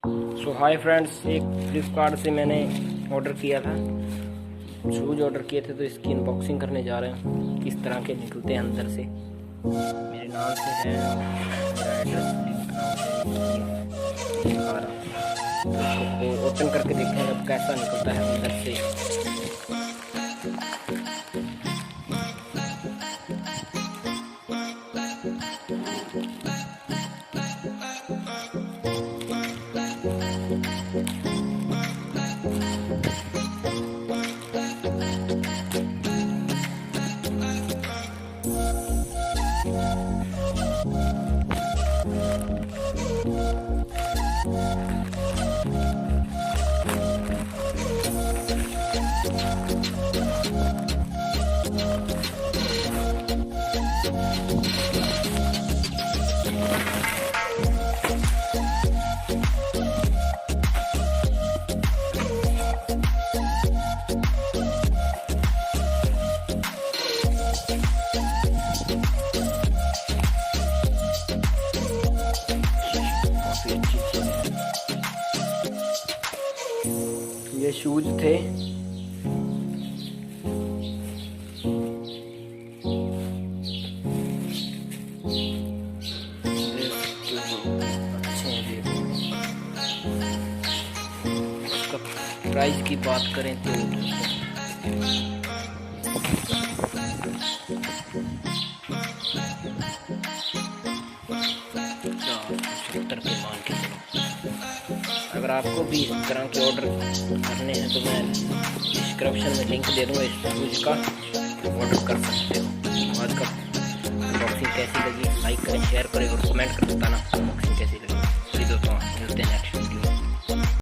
सो hi friends, एक फ्लिपकार्ट से मैंने ऑर्डर किया था, शूज़ ऑर्डर किए थे। तो इसकी अनबॉक्सिंग करने जा रहे हैं, किस तरह के निकलते हैं अंदर से। मेरे नाम से है, मेरा एड्रेस लिखा रहा है। तो ओपन करके देखें अब कैसा निकलता है अंदर से। ये शूज थे, अच्छे हैं। इसका प्राइस की बात करें तो 470 के मान के चलो। अगर आपको भी इस तरह के ऑर्डर करने हैं तो मैं डिस्क्रिप्शन में लिंक दे दूँगा, इस शूज़ का ऑर्डर कर सकते हो। आज का अनबॉक्सिंग कैसी लगी लाइक करें, शेयर करें और कमेंट कर बताना अनबॉक्सिंग कैसी लगी।